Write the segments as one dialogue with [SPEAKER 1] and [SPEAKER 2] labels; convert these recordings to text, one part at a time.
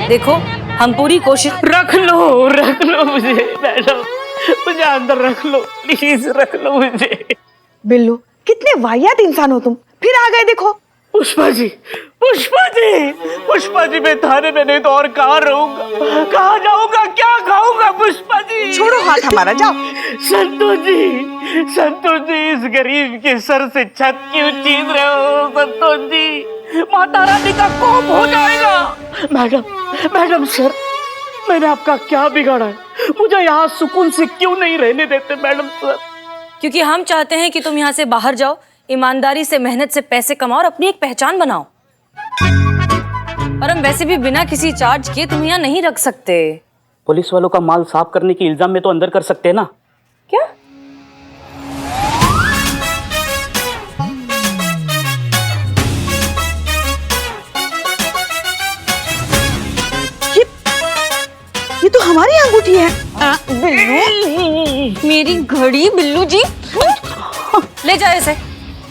[SPEAKER 1] देखो हम पूरी कोशिश।
[SPEAKER 2] रख लो मुझे मैडम, मुझे अंदर रख लो प्लीज, रख लो मुझे।
[SPEAKER 3] बिल्लू कितने वाहियात इंसान हो तुम, फिर आ गए देखो।
[SPEAKER 2] पुष्पा जी मैं थाने में नहीं तो और कहाँ रहूंगा, कहाँ जाऊंगा, क्या खाऊंगा पुष्पा जी?
[SPEAKER 3] छोड़ो हाथ हमारा, जाओ।
[SPEAKER 2] संतोष जी इस गरीब के सर से छत क्यों छीन रहे हो संतोष जी? माता रानी का कोप हो जाएगा। मैडम सर, मैंने आपका क्या बिगाड़ा है? मुझे यहाँ सुकून से क्यों नहीं रहने देते मैडम सर?
[SPEAKER 1] क्योंकि हम चाहते हैं कि तुम यहाँ से बाहर जाओ, ईमानदारी से मेहनत से पैसे कमाओ और अपनी एक पहचान बनाओ। और हम वैसे भी बिना किसी चार्ज के तुम यहाँ नहीं रख सकते।
[SPEAKER 2] पुलिस वालों का माल साफ करने के इल्जाम में तो अंदर कर सकते हैं ना?
[SPEAKER 1] क्या?
[SPEAKER 3] ये तो हमारी अंगूठी है। बिल्लू,
[SPEAKER 1] मेरी घड़ी। बिल्लू जी ले जाओ इसे,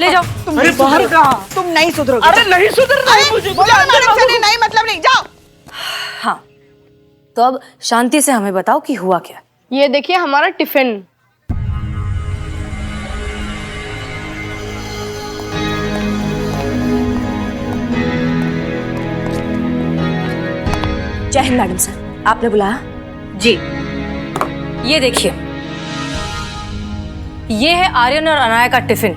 [SPEAKER 1] ले जाओ।
[SPEAKER 2] अरे बाहर कहाँ?
[SPEAKER 3] तुम नहीं सुधरोगे।
[SPEAKER 2] अरे नहीं सुधरना है मुझे।
[SPEAKER 3] बोला मैडम से नहीं मतलब नहीं, जाओ।
[SPEAKER 1] हाँ तो अब शांति से हमें बताओ कि हुआ क्या।
[SPEAKER 4] ये देखिए हमारा टिफिन।
[SPEAKER 1] जय हिंद मैडम सर, आपने बुलाया? जी। ये देखिए, ये है आर्यन और अनाया का टिफिन,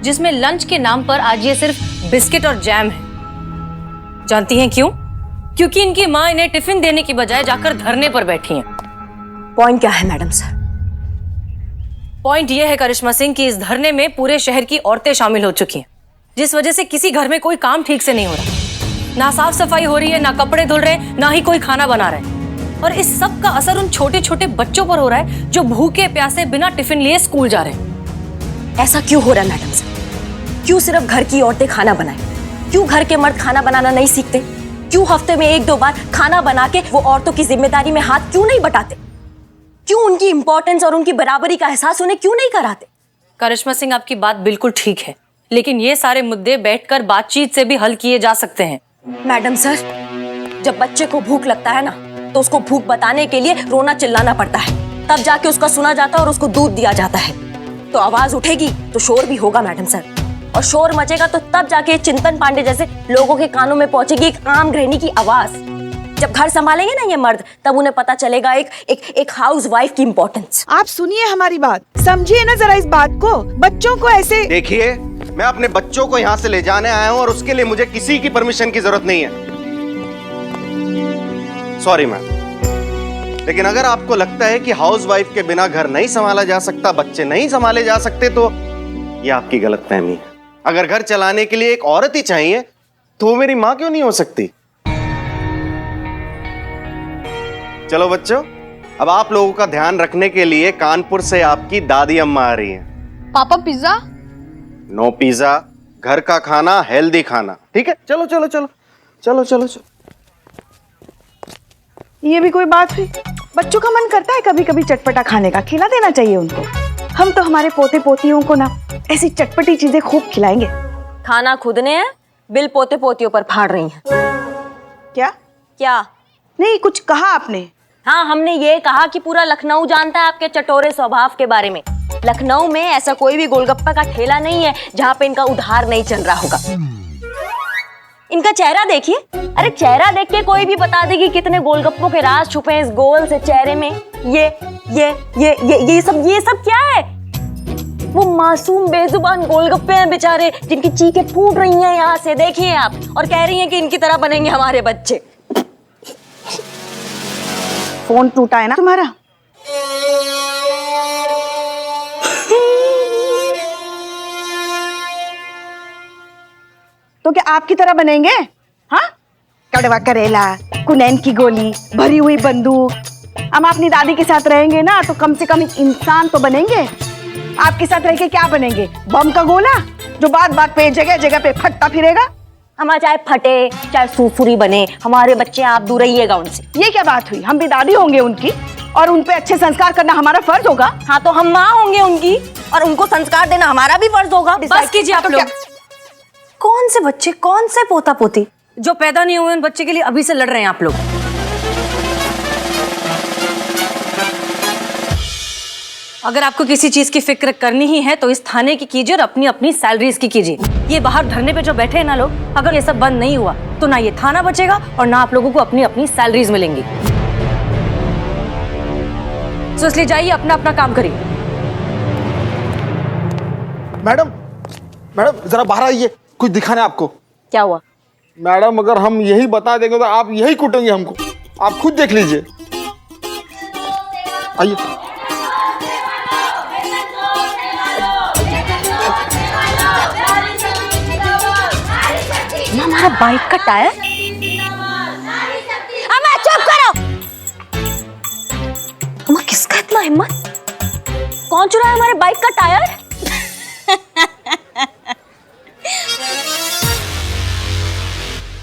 [SPEAKER 1] जिसमें लंच के नाम पर आज ये सिर्फ बिस्किट और जैम है। जानती हैं क्यों? क्योंकि इनकी माँ इन्हें टिफिन देने की बजाय जाकर धरने पर बैठी हैं। पॉइंट क्या है मैडम सर? पॉइंट ये है करिश्मा सिंह कि इस धरने में पूरे शहर की औरतें शामिल हो चुकी हैं, जिस वजह से किसी घर में कोई काम ठीक से नहीं हो रहा। ना साफ सफाई हो रही है, ना कपड़े धुल रहे, ना ही कोई खाना बना रहे। और इस सब का असर उन छोटे छोटे बच्चों पर हो रहा है जो भूखे प्यासे बिना टिफिन लिए स्कूल जा रहे हैं।
[SPEAKER 5] ऐसा क्यों हो रहा है मैडम सर? क्यों सिर्फ घर की औरतें खाना बनाएं? क्यों घर के मर्द खाना बनाना नहीं सीखते? क्यों हफ्ते में 1-2 बार खाना बना के वो औरतों की जिम्मेदारी में हाथ क्यों नहीं बटाते? क्यों उनकी इंपॉर्टेंस और उनकी बराबरी का एहसास उन्हें क्यों नहीं कराते?
[SPEAKER 1] करिश्मा सिंह, आपकी बात बिल्कुल ठीक है, लेकिन ये सारे मुद्दे बैठकर बातचीत से भी हल किए जा सकते हैं।
[SPEAKER 5] मैडम सर, जब बच्चे को भूख लगता है ना, तो उसको भूख बताने के लिए रोना चिल्लाना पड़ता है, तब जाके उसका सुना जाता है और उसको दूध दिया जाता है। तो आवाज उठेगी तो शोर भी होगा मैडम सर, और शोर मचेगा तो तब जाके चिंतन पांडे जैसे लोगों के कानों में पहुंचेगी एक आम गृहिणी की आवाज। जब घर संभालेंगे ना ये मर्द, तब उन्हें पता चलेगा एक हाउस वाइफ की इम्पोर्टेंस।
[SPEAKER 3] आप सुनिए हमारी बात, समझिए ना जरा इस बात को। बच्चों को ऐसे
[SPEAKER 6] देखिए, मैं अपने बच्चों को यहाँ से ले जाने आया हूँ और उसके लिए मुझे किसी की परमिशन की जरूरत नहीं है। सॉरी मैम, लेकिन अगर आपको लगता है कि हाउसवाइफ के बिना घर नहीं संभाला जा सकता, बच्चे नहीं संभाले जा सकते, तो ये आपकी गलतफहमी है। अगर घर चलाने के लिए एक औरत ही चाहिए तो वो मेरी माँ क्यों नहीं हो सकती? चलो बच्चों, अब आप लोगों का ध्यान रखने के लिए कानपुर से आपकी दादी अम्मा आ रही हैं।
[SPEAKER 4] पापा पिज्जा?
[SPEAKER 6] नो पिज्जा, घर का खाना, हेल्दी खाना, ठीक है? चलो चलो चलो चलो चलो चलो।
[SPEAKER 3] ये भी कोई बात हुई? बच्चों का मन करता है कभी कभी चटपटा खाने का, खिला देना चाहिए उनको। हम तो हमारे पोते पोतियों को ना ऐसी चटपटी चीजें खूब खिलाएंगे।
[SPEAKER 5] खाना खुद ने है, बिल पोते पोतियों पर फाड़ रही हैं।
[SPEAKER 3] क्या?
[SPEAKER 5] क्या?
[SPEAKER 3] नहीं, कुछ कहा आपने?
[SPEAKER 5] हाँ, हमने ये कहा कि पूरा लखनऊ जानता है आपके चटोरे स्वभाव के बारे में। लखनऊ में ऐसा कोई भी गोलगप्पा का ठेला नहीं है जहाँ पे इनका उधार नहीं चल रहा होगा। इनका चेहरा देखिए, अरे चेहरा देख के कोई भी बता देगी कितने गोलगप्पों के राज छुपे हैं इस गोल से चेहरे में। ये सब क्या है? वो मासूम बेजुबान गोलगप्पे हैं बेचारे, जिनकी चीखें फूट रही हैं यहाँ से, देखिए आप, और कह रही हैं कि इनकी तरह बनेंगे हमारे बच्चे।
[SPEAKER 3] फोन टूटा है ना तुम्हारा? तो क्या आपकी तरह बनेंगे? हाँ, कड़वा करेला, कुनैन की गोली, भरी हुई बंदूक। हम अपनी दादी के साथ रहेंगे ना, तो कम से कम एक इंसान तो बनेंगे। आपके साथ रह के क्या बनेंगे? बम का गोला जो बात बात पे जगह जगह पे फटता फिरेगा।
[SPEAKER 5] हमारा चाहे फटे चाहे सुरसुरी बने, हमारे बच्चे आप दूर रहिएगा उनसे।
[SPEAKER 3] ये क्या बात हुई? हम भी दादी होंगे उनकी, और उन पे अच्छे संस्कार करना हमारा फर्ज होगा।
[SPEAKER 5] हाँ, तो हम माँ होंगे उनकी, और उनको संस्कार देना हमारा भी फर्ज होगा।
[SPEAKER 1] बस कीजिए आप लोग। कौन से बच्चे, कौन से पोता पोती जो पैदा नहीं हुए, उन बच्चे के लिए अभी से लड़ रहे हैं आप लोग? अगर आपको किसी चीज की फिक्र करनी ही है तो इस थाने की कीजिए और अपनी अपनी सैलरीज की कीजिए। ये बाहर धरने पे जो बैठे हैं ना लोग, अगर ये सब बंद नहीं हुआ तो ना ये थाना बचेगा और ना आप लोगों को अपनी अपनी सैलरीज मिलेंगी। तो इसलिए जाइए, अपना अपना काम करिए।
[SPEAKER 7] मैडम मैडम जरा बाहर आइए, कुछ दिखाना है आपको।
[SPEAKER 5] क्या हुआ?
[SPEAKER 7] मैडम अगर हम यही बता देंगे तो आप यही कूटेंगे हमको, आप खुद देख लीजिए। आइए।
[SPEAKER 5] हमारा बाइक का टायर। अम्मा चुप करो। अम्मा किसका इतना हिम्मत? कौन चुराया हमारे बाइक का टायर?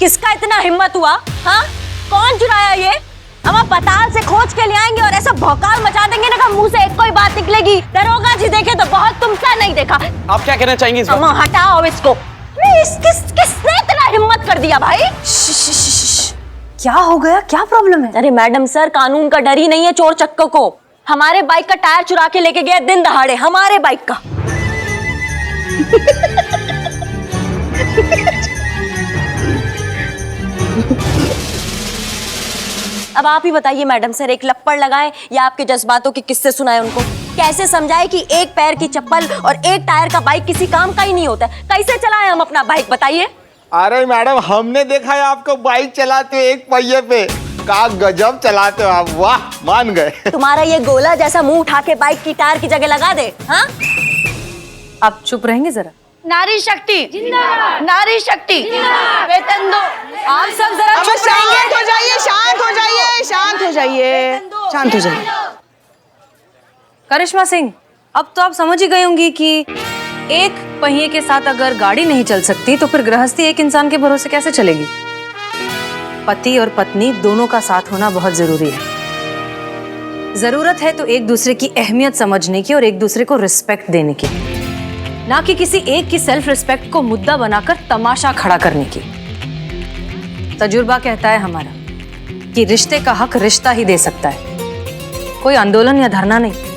[SPEAKER 5] किसका इतना हिम्मत हुआ? हाँ, कौन चुराया ये? अम्मा पताल से खोज के ले आएंगे और ऐसा भौकाल मचा देंगे ना कि मुंह से एक कोई बात निकलेगी। दरोगा जी देखे तो बहुत, तुमसा नहीं देखा।
[SPEAKER 7] आप क्या कहना चाहेंगे इस बात?
[SPEAKER 5] अम्मा हटाओ इसको। किसने इतना हिम्मत कर दिया भाई?
[SPEAKER 1] क्या हो गया? क्या प्रॉब्लम है?
[SPEAKER 5] अरे मैडम सर, कानून का डर ही नहीं है चोर चक्कों को। हमारे बाइक का टायर चुरा के लेके गए दिन दहाड़े, हमारे बाइक का। अब आप ही बताइए मैडम सर, एक लप्पड़ लगाए या आपके जज्बातों के किस्से सुनाए उनको? कैसे समझाए कि एक पैर की चप्पल और एक टायर का बाइक किसी काम का ही नहीं होता? कैसे चलाएं हम अपना बाइक, बताइए?
[SPEAKER 7] अरे मैडम हमने देखा है आपको बाइक चलाते हुए एक पहिए पे। का गजब चलाते हो आप, वाह, मान गए।
[SPEAKER 5] तुम्हारा ये गोला जैसा मुंह उठा के बाइक की टायर की जगह लगा दे। हाँ,
[SPEAKER 1] आप चुप रहेंगे जरा?
[SPEAKER 4] नारी शक्ति जिंदाबाद, नारी शक्ति जिंदाबाद, वेतन दो।
[SPEAKER 1] आप सब जरा
[SPEAKER 3] अब
[SPEAKER 1] चुप रहेंगे।
[SPEAKER 3] शांत हो जाइए, शांत हो जाइए, शांत हो जाइए, शांत हो जाइए।
[SPEAKER 1] करिश्मा सिंह, अब तो आप समझ ही गई होंगी कि एक पहिए के साथ अगर गाड़ी नहीं चल सकती तो फिर गृहस्थी एक इंसान के भरोसे कैसे चलेगी? पति और पत्नी दोनों का साथ होना बहुत जरूरी है। जरूरत है तो एक दूसरे की अहमियत समझने की और एक दूसरे को रिस्पेक्ट देने की, ना कि किसी एक की सेल्फ रिस्पेक्ट को मुद्दा बनाकर तमाशा खड़ा करने की। तजुर्बा कहता है हमारा कि रिश्ते का हक रिश्ता ही दे सकता है, कोई आंदोलन या धरना नहीं।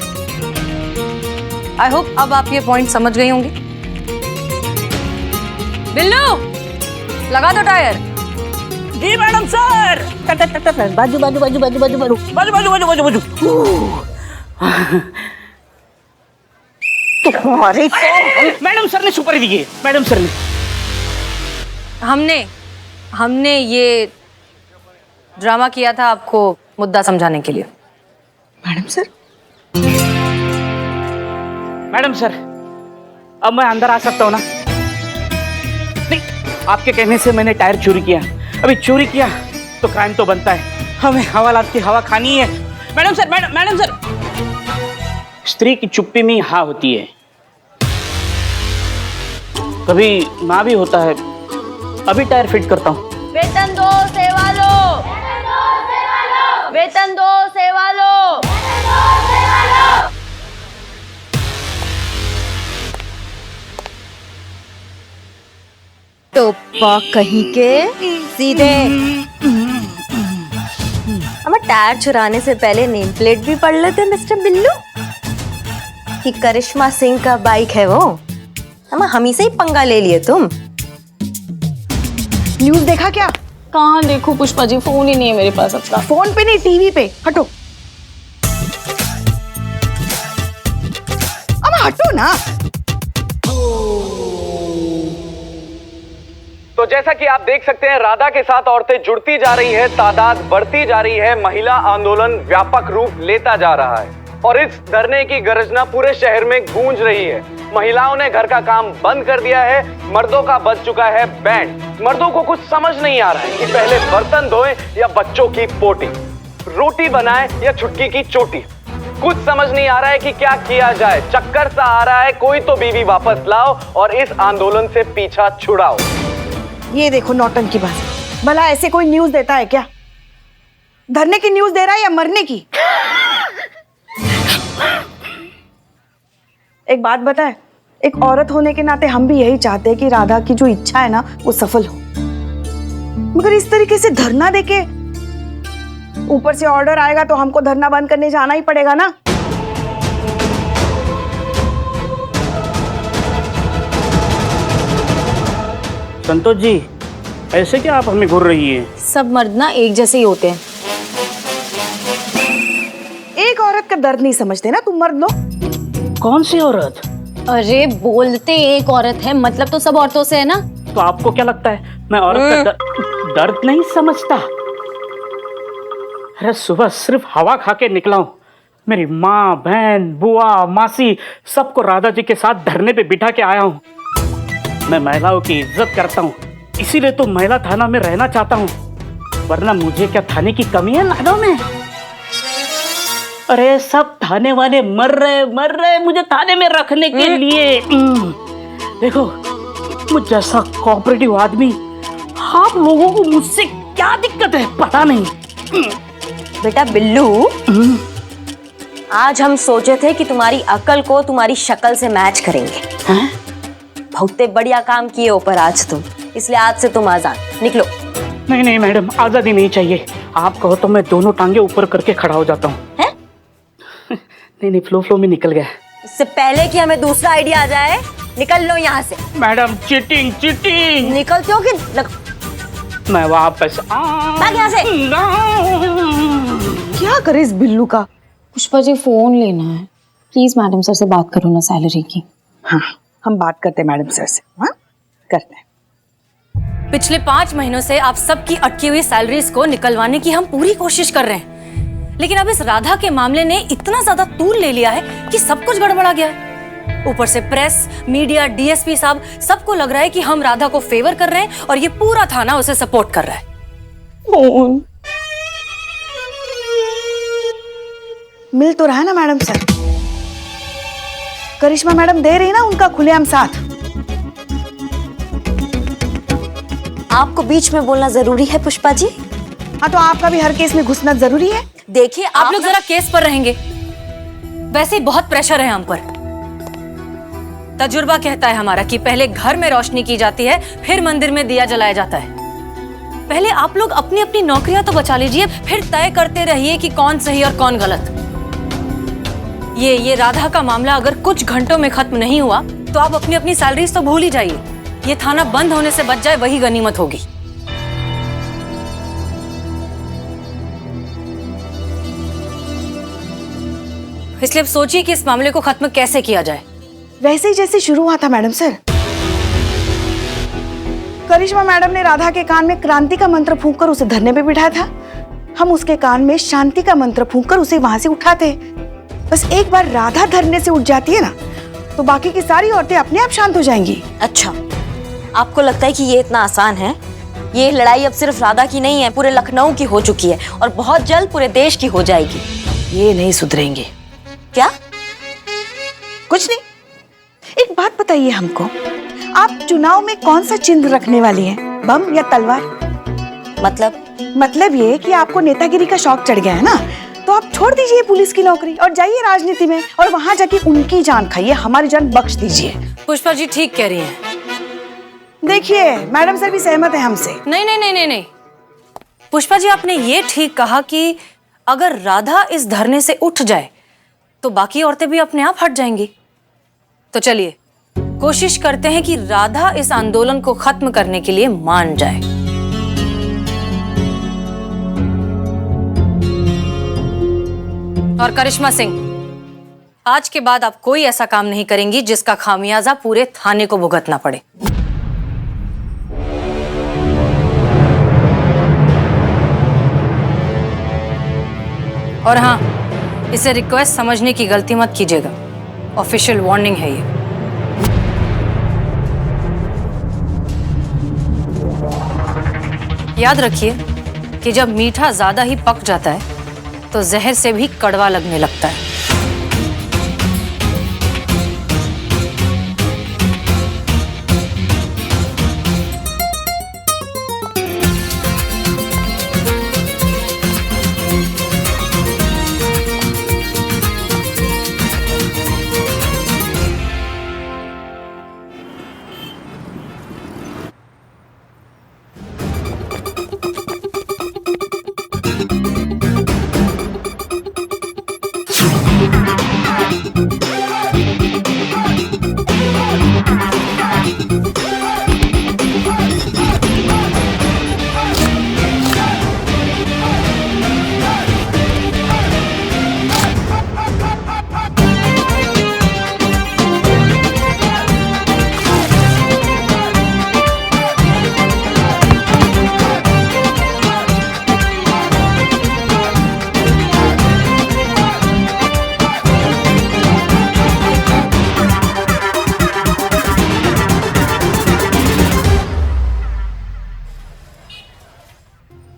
[SPEAKER 1] आई होप अब आप ये पॉइंट समझ गई होंगी। बिल्लू, लगा दो टायर।
[SPEAKER 2] जी मैडम सर।
[SPEAKER 3] बाजू बाजू बाजू बाजू बाजू बाजू
[SPEAKER 2] बाजू बाजू बाजू बाजू बाजू।
[SPEAKER 3] तुम्हारी
[SPEAKER 2] मैडम सर ने सुपारी दी है, मैडम सर ने।
[SPEAKER 1] हमने ये ड्रामा किया था आपको मुद्दा समझाने के लिए।
[SPEAKER 3] मैडम सर,
[SPEAKER 2] मैडम सर, अब मैं अंदर आ सकता हूँ ना? नहीं, आपके कहने से मैंने टायर चोरी किया। अभी चोरी किया तो क्राइम तो बनता है, हमें हवालात की हवा खानी है। मैडम सर, मैडम सर, स्त्री की चुप्पी में हाँ होती है, कभी ना भी होता है। अभी टायर फिट करता हूँ।
[SPEAKER 4] वेतन दो सेवा लो, वेतन दो सेवा लो।
[SPEAKER 5] टोपा कहीं के, सीधे। हमें टायर चुराने से पहले नेम प्लेट भी पढ़ लेते मिस्टर बिल्लू, कि करिश्मा सिंह का बाइक है वो। हम ही से ही पंगा ले लिए तुम।
[SPEAKER 3] न्यूज़ देखा क्या?
[SPEAKER 4] कहाँ देखो पुष्पा जी, फोन ही नहीं है मेरे पास अपना।
[SPEAKER 3] फोन पे नहीं, टीवी पे। हटो, अब हटो ना।
[SPEAKER 8] तो जैसा कि आप देख सकते हैं, राधा के साथ औरतें जुड़ती जा रही है, तादाद बढ़ती जा रही है, महिला आंदोलन व्यापक रूप लेता जा रहा है और इस धरने की गर्जना पूरे शहर में गूंज रही है। महिलाओं ने घर का काम बंद कर दिया है, मर्दों का बज चुका है बैंड। मर्दों को कुछ समझ नहीं आ रहा है कि पहले बर्तन धोएं या बच्चों की पोटी, रोटी बनाएं या छुटकी की चोटी। कुछ समझ नहीं आ रहा है कि क्या किया जाए। चक्कर सा आ रहा है, कोई तो बीवी वापस लाओ और इस आंदोलन से पीछा छुड़ाओ।
[SPEAKER 3] ये देखो नौटंकी बाजी, भला ऐसे कोई न्यूज़ देता है क्या? धरने की न्यूज़ दे रहा है या मरने की? एक बात बताए, एक औरत होने के नाते हम भी यही चाहते हैं कि राधा की जो इच्छा है ना वो सफल हो, मगर इस तरीके से धरना देके ऊपर से ऑर्डर आएगा तो हमको धरना बंद करने जाना ही पड़ेगा ना।
[SPEAKER 2] संतोष जी, ऐसे क्या आप हमें घूर रही हैं?
[SPEAKER 1] सब मर्द ना एक जैसे ही होते हैं।
[SPEAKER 3] एक औरत का दर्द नहीं समझते ना तुम मर्द लोग।
[SPEAKER 2] कौन सी औरत?
[SPEAKER 1] अरे बोलते एक औरत है, मतलब तो सब औरतों से है ना।
[SPEAKER 2] तो आपको क्या लगता है मैं औरत का दर्द नहीं समझता? अरे सुबह सिर्फ हवा खा के निकला हूँ। मेरी माँ, बहन, बुआ, मासी सबको राधा जी के साथ धरने पे बिठा के आया हूँ। मैं महिलाओं की इज्जत करता हूँ, इसीलिए तो महिला थाना में रहना चाहता हूँ, वरना मुझे क्या थाने की कमी है नादों में? अरे सब थाने वाले मर रहे मुझे थाने में रखने के लिए। देखो, मुझ जैसा कोऑपरेटिव आदमी, आप लोगों को मुझसे क्या दिक्कत है पता नहीं।
[SPEAKER 5] बेटा बिल्लू, आज हम सोचे थे कि तुम्हारी अकल को तुम्हारी शक्ल से मैच करेंगे। बहुत बढ़िया काम किए ऊपर आज तुम, इसलिए आज से तुम आजाद। निकलो।
[SPEAKER 2] नहीं मैडम, आजादी नहीं चाहिए। आप कहो तो मैं दोनों टांगे ऊपर करके खड़ा हो जाता हूँ। नहीं, फ्लो में निकल गया।
[SPEAKER 5] इससे पहले कि हमें दूसरा आइडिया आ जाए, निकल लो यहाँ से।
[SPEAKER 2] Madam cheating.
[SPEAKER 5] निकलते हो कि
[SPEAKER 2] मैं वापस
[SPEAKER 5] भाग यहाँ से।
[SPEAKER 3] क्या करे इस बिल्लू का?
[SPEAKER 9] पुष्पा जी, फोन लेना है प्लीज। मैडम सर से बात करो ना सैलरी की।
[SPEAKER 3] हाँ, हम बात करते हैं मैडम सर से। हाँ, करते हैं।
[SPEAKER 1] पिछले 5 महीनों से आप सबकी अटकी हुई सैलरीज को निकलवाने की हम पूरी कोशिश कर रहे हैं, लेकिन अब इस राधा के मामले ने इतना ज्यादा तूल ले लिया है कि सब कुछ गड़बड़ा गया है। ऊपर से प्रेस, मीडिया, डीएसपी साहब सबको लग रहा है कि हम राधा को फेवर कर रहे हैं और ये पूरा थाना उसे सपोर्ट कर रहा है।
[SPEAKER 3] मिल तो रहा है ना मैडम सर? करिश्मा मैडम दे रही ना उनका खुलेआम साथ।
[SPEAKER 5] आपको बीच में बोलना जरूरी है पुष्पा जी?
[SPEAKER 3] हाँ, तो आपका भी हर केस में घुसना जरूरी है?
[SPEAKER 5] देखिए,
[SPEAKER 1] आप लोग जरा केस पर रहेंगे, वैसे ही बहुत प्रेशर है हम पर। तजुर्बा कहता है हमारा कि पहले घर में रोशनी की जाती है, फिर मंदिर में दिया जलाया जाता है। पहले आप लोग अपनी अपनी नौकरियां तो बचा लीजिए, फिर तय करते रहिए कि कौन सही और कौन गलत। ये राधा का मामला अगर कुछ घंटों में खत्म नहीं हुआ तो आप अपनी अपनी सैलरीज तो भूल ही जाइए। ये थाना बंद होने से बच जाए, वही गनीमत होगी। इसलिए अब सोचिए कि इस मामले को खत्म कैसे किया जाए।
[SPEAKER 3] वैसे ही जैसे शुरू हुआ था मैडम सर। करिश्मा मैडम ने राधा के कान में क्रांति का मंत्र फूंककर उसे धरने पे बिठाया था। हम उसके कान में शांति का मंत्र फूंककर उसे वहां से उठाते। बस एक बार राधा धरने से उठ जाती है ना, तो बाकी की सारी औरतें अपने आप शांत हो जाएंगी।
[SPEAKER 5] अच्छा, आपको लगता है कि ये इतना आसान है? ये लड़ाई अब सिर्फ राधा की नहीं है, पूरे लखनऊ की हो चुकी है और बहुत जल्द पूरे देश की हो जाएगी।
[SPEAKER 3] ये नहीं सुधरेंगे।
[SPEAKER 5] क्या?
[SPEAKER 3] कुछ नहीं। एक बात बताइए हमको, आप चुनाव में कौन सा चिन्ह रखने वाली हैं? बम या तलवार? मतलब ये कि आपको नेतागिरी का शौक चढ़ गया है ना, तो आप छोड़ दीजिए पुलिस की नौकरी और जाइए राजनीति में, और वहां जाके उनकी जान खाइए, हमारी जान बख्श दीजिए।
[SPEAKER 1] पुष्पा जी ठीक कह रही हैं।
[SPEAKER 3] देखिए, मैडम सर भी सहमत है हमसे।
[SPEAKER 1] नहीं। पुष्पा जी, आपने ये ठीक कहा कि अगर राधा इस धरने से उठ जाए तो बाकी औरतें भी अपने आप हट जाएंगी। तो चलिए कोशिश करते हैं कि राधा इस आंदोलन को खत्म करने के लिए मान जाए। और करिश्मा सिंह, आज के बाद आप कोई ऐसा काम नहीं करेंगी जिसका खामियाजा पूरे थाने को भुगतना पड़े। और हाँ, इसे रिक्वेस्ट समझने की गलती मत कीजिएगा, ऑफिशियल वार्निंग है ये। याद रखिए कि जब मीठा ज्यादा ही पक जाता है तो जहर से भी कड़वा लगने लगता है।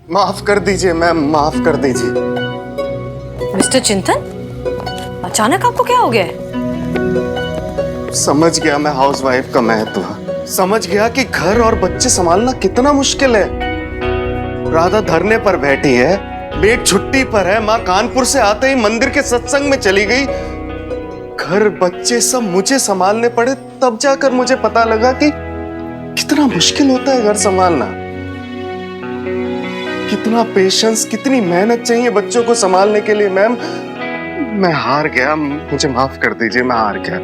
[SPEAKER 6] माफ कर दीजिए मैम, माफ कर दीजिए।
[SPEAKER 1] मिस्टर चिंतन, अचानक आपको क्या हो गया है?
[SPEAKER 6] समझ गया मैं हाउसवाइफ का महत्व, समझ गया कि घर और बच्चे संभालना कितना मुश्किल है। राधा धरने पर बैठी है, बेट छुट्टी पर है, माँ कानपुर से आते ही मंदिर के सत्संग में चली गई, घर बच्चे सब मुझे संभालने पड़े। तब जाकर मुझे पता लगा कि कितना मुश्किल होता है घर संभालना, कितना पेशेंस, कितनी मेहनत चाहिए बच्चों को संभालने के लिए। मैम मैं हार गया, मुझे माफ कर दीजिए, मैं हार गया।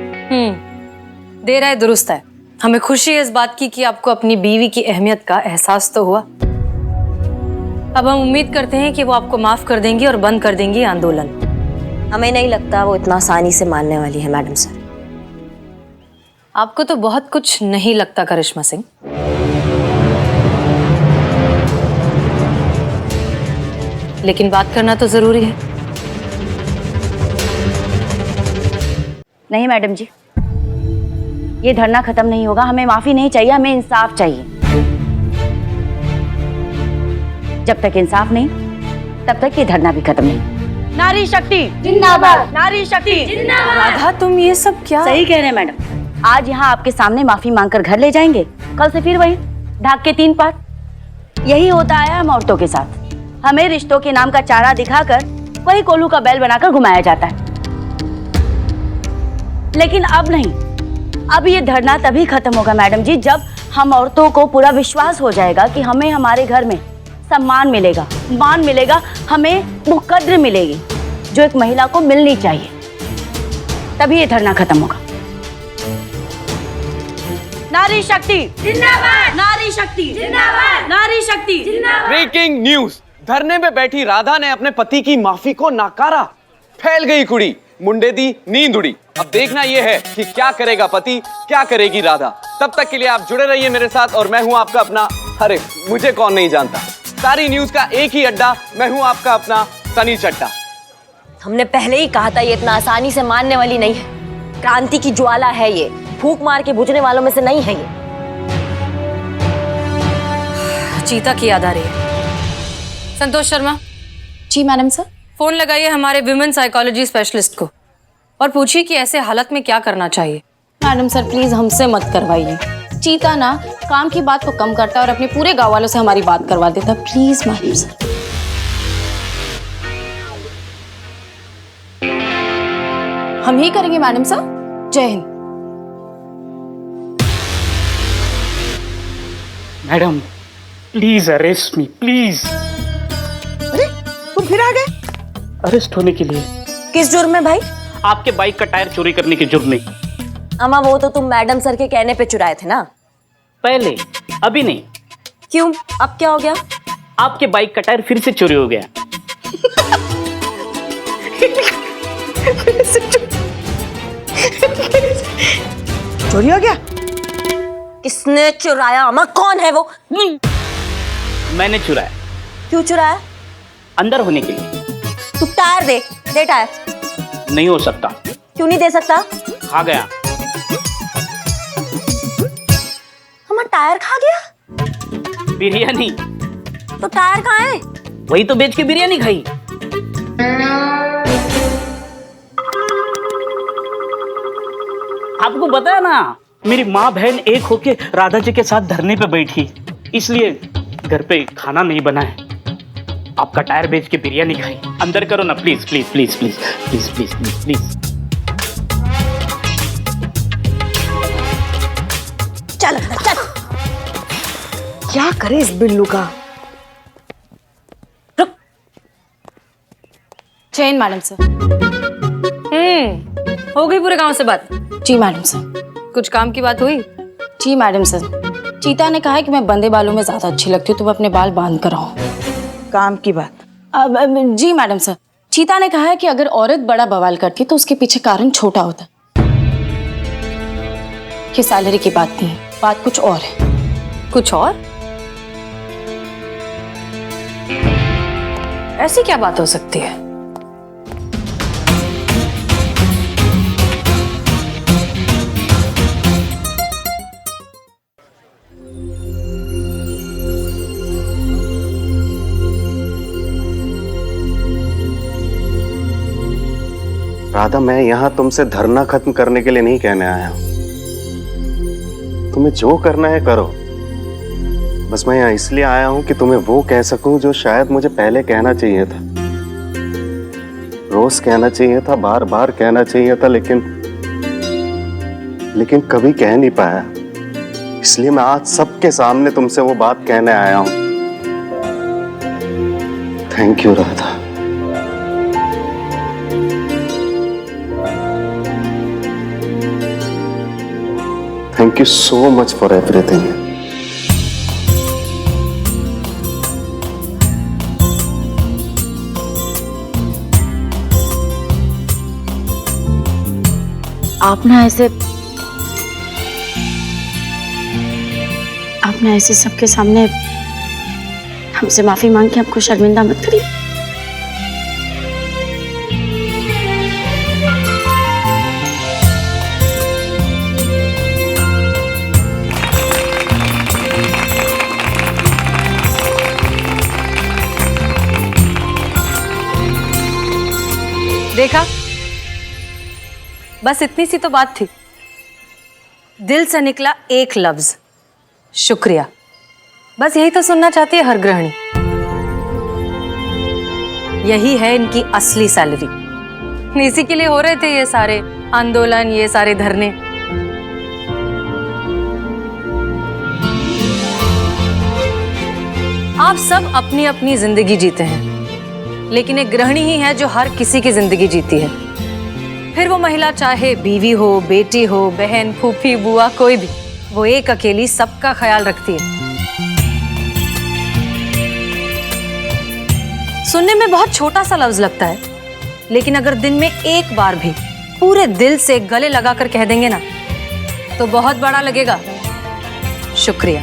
[SPEAKER 1] देर आए दुरुस्त है। हमें खुशी है इस बात की कि आपको अपनी बीवी की अहमियत का एहसास तो हुआ। अब हम उम्मीद करते हैं कि वो आपको माफ कर देंगी और बंद कर देंगी आंदोलन।
[SPEAKER 5] हमें नहीं लगता वो इतना आसानी से मानने वाली है मैडम सर।
[SPEAKER 1] आपको तो बहुत कुछ नहीं लगता करिश्मा सिंह। लेकिन बात करना तो जरूरी है।
[SPEAKER 4] नहीं मैडम जी, ये धरना खत्म नहीं होगा। हमें माफी नहीं चाहिए, हमें इंसाफ चाहिए। जब तक इंसाफ नहीं तब तक ये धरना भी खत्म नहीं। नारी शक्ति जिंदाबाद, नारी शक्ति जिंदाबाद।
[SPEAKER 1] राधा तुम ये सब क्या?
[SPEAKER 4] सही कह रहे हैं मैडम। आज यहाँ आपके सामने माफी मांगकर घर ले जाएंगे, कल से फिर वही ढाक के 3 पात। यही होता है हम औरतों के साथ। हमें रिश्तों के नाम का चारा दिखाकर वही कोल्हू का बैल बनाकर घुमाया जाता है। लेकिन अब नहीं, अब ये धरना तभी खत्म होगा मैडम जी जब हम औरतों को पूरा विश्वास हो जाएगा कि हमें हमारे घर में सम्मान मिलेगा, मान मिलेगा, हमें वो कद्र मिलेगी जो एक महिला को मिलनी चाहिए। तभी ये धरना खत्म होगा। नारी शक्ति जिंदाबाद, नारी शक्ति जिंदाबाद, नारी शक्ति जिंदाबाद।
[SPEAKER 8] ब्रेकिंग न्यूज, धरने में बैठी राधा ने अपने पति की माफी को नकारा। फैल गई कुड़ी, मुंडे दी नींद उड़ी। अब देखना यह है कि क्या करेगा पति, क्या करेगी राधा। तब तक के लिए आप जुड़े रहिए मेरे साथ और मैं हूं आपका अपना, अरे मुझे कौन नहीं जानता, सारी न्यूज का एक ही अड्डा, मैं हूं आपका अपना सनी चड्डा।
[SPEAKER 5] हमने पहले ही कहा था ये इतना आसानी से मानने वाली नहीं है। क्रांति की ज्वाला है ये, फूंक मार के बुझने वालों में से नहीं है ये।
[SPEAKER 1] चीता की याद आ रही है। संतोष शर्मा।
[SPEAKER 9] जी मैडम सर।
[SPEAKER 1] फोन लगाइए हमारे विमेन साइकोलॉजी स्पेशलिस्ट को और पूछिए कि ऐसे हालत में क्या करना चाहिए।
[SPEAKER 9] मैडम सर प्लीज हमसे मत करवाइए। चीता ना काम की बात को कम करता है और अपने पूरे गांव वालों से हमारी बात करवा देता। Please madam sir. हम ही करेंगे मैडम सर। जय Hind.
[SPEAKER 2] Madam please arrest me please.
[SPEAKER 3] अरे तुम फिर आ गए?
[SPEAKER 2] अरेस्ट होने के लिए?
[SPEAKER 5] किस जुर्म में भाई?
[SPEAKER 2] आपके बाइक का टायर चोरी करने के जुर्म में।
[SPEAKER 5] अम्मा वो तो तुम मैडम सर के कहने पे चुराए थे ना?
[SPEAKER 2] पहले, अभी नहीं।
[SPEAKER 5] क्यों, अब क्या हो गया?
[SPEAKER 2] आपके बाइक का टायर फिर से चोरी हो गया।
[SPEAKER 3] चोरी हो गया?
[SPEAKER 5] किसने चुराया अम्मा? कौन है वो?
[SPEAKER 2] मैंने चुराया।
[SPEAKER 5] क्यों चुराया?
[SPEAKER 2] अंदर होने के लिए।
[SPEAKER 5] तू टायर दे, दे टायर।
[SPEAKER 2] नहीं हो सकता।
[SPEAKER 5] क्यों नहीं दे सकता?
[SPEAKER 2] खा गया।
[SPEAKER 5] हमारा टायर खा गया?
[SPEAKER 2] बिरयानी।
[SPEAKER 5] तो टायर कहाँ है?
[SPEAKER 2] वही तो बेच के बिरयानी खाई। आपको पता है ना, मेरी माँ बहन एक होके राधा जी के साथ धरने पे बैठी, इसलिए घर पे खाना नहीं बना है। आपका टायर बेच के बिरयानी खाई। अंदर करो ना please please please please please please please please.
[SPEAKER 5] चल चल।
[SPEAKER 3] क्या करे इस बिल्लू का?
[SPEAKER 9] जय हिंद मैडम सर।
[SPEAKER 1] हो गई पूरे गांव से बात?
[SPEAKER 9] जी मैडम सर।
[SPEAKER 1] कुछ काम की बात हुई?
[SPEAKER 9] जी मैडम सर। चीता ने कहा है कि मैं बंदे बालों में ज्यादा अच्छी लगती हूँ तो मैं अपने बाल बांध कर आऊँ।
[SPEAKER 3] काम की बात?
[SPEAKER 9] जी मैडम सर। चीता ने कहा है कि अगर औरत बड़ा बवाल करती तो उसके पीछे कारण छोटा होता। ये सैलरी की बात नहीं है, बात कुछ और है।
[SPEAKER 1] कुछ और? ऐसी क्या बात हो सकती है?
[SPEAKER 6] राधा, मैं यहां तुमसे धरना खत्म करने के लिए नहीं कहने आया हूं। तुम्हें जो करना है करो। बस मैं यहाँ इसलिए आया हूं कि तुम्हें वो कह सकूं जो शायद मुझे पहले कहना चाहिए था, रोज कहना चाहिए था, बार बार कहना चाहिए था, लेकिन कभी कह नहीं पाया। इसलिए मैं आज सबके सामने तुमसे वो बात कहने आया हूं। Thank you Radha. Thank you so much for everything.
[SPEAKER 9] आप ना ऐसे सबके सामने हमसे माफी मांग के आपको शर्मिंदा मत करिए।
[SPEAKER 1] देखा, बस इतनी सी तो बात थी। दिल से निकला एक लफ्ज, शुक्रिया। बस यही तो सुनना चाहती है हर गृहिणी। यही है इनकी असली सैलरी। इसी के लिए हो रहे थे ये सारे आंदोलन, ये सारे धरने। आप सब अपनी अपनी जिंदगी जीते हैं, लेकिन एक गृहिणी ही है जो हर किसी की जिंदगी जीती है। फिर वो महिला चाहे बीवी हो, बेटी हो, बहन, फूफी, बुआ, कोई भी, वो एक अकेली सबका ख्याल रखती है। सुनने में बहुत छोटा सा लफ्ज लगता है, लेकिन अगर दिन में एक बार भी पूरे दिल से गले लगाकर कह देंगे ना, तो बहुत बड़ा लगेगा। शुक्रिया,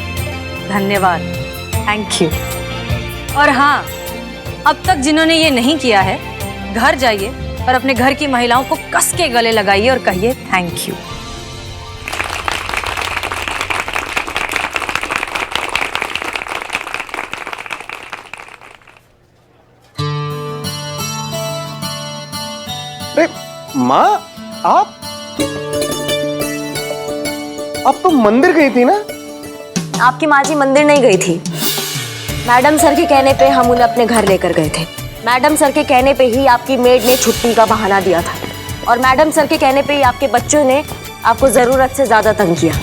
[SPEAKER 1] धन्यवाद, थैंक यू। और हाँ, अब तक जिन्होंने ये नहीं किया है, घर जाइए और अपने घर की महिलाओं को कस के गले लगाइए और कहिए थैंक यू।
[SPEAKER 6] माँ, आप तो मंदिर गई थी ना?
[SPEAKER 5] आपकी माँ जी मंदिर नहीं गई थी। मैडम सर के कहने पे हम उन्हें अपने घर लेकर गए थे। मैडम सर के कहने पे ही आपकी मेड ने छुट्टी का बहाना दिया था, और मैडम सर के कहने पे ही आपके बच्चों ने आपको जरूरत से ज्यादा तंग किया।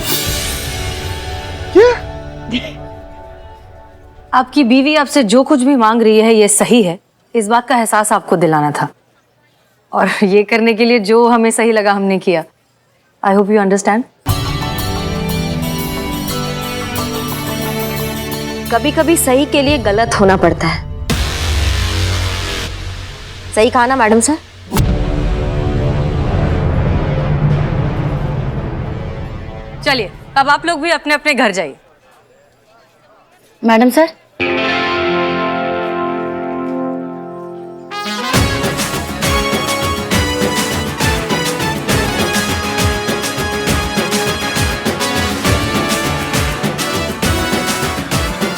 [SPEAKER 1] आपकी बीवी आपसे जो कुछ भी मांग रही है ये सही है, इस बात का एहसास आपको दिलाना था, और ये करने के लिए जो हमें सही लगा हमने किया। I hope you understand.
[SPEAKER 5] कभी कभी सही के लिए गलत होना पड़ता है। सही कहा ना मैडम सर?
[SPEAKER 1] चलिए, अब आप लोग भी अपने अपने घर जाइए।
[SPEAKER 9] Madam sir,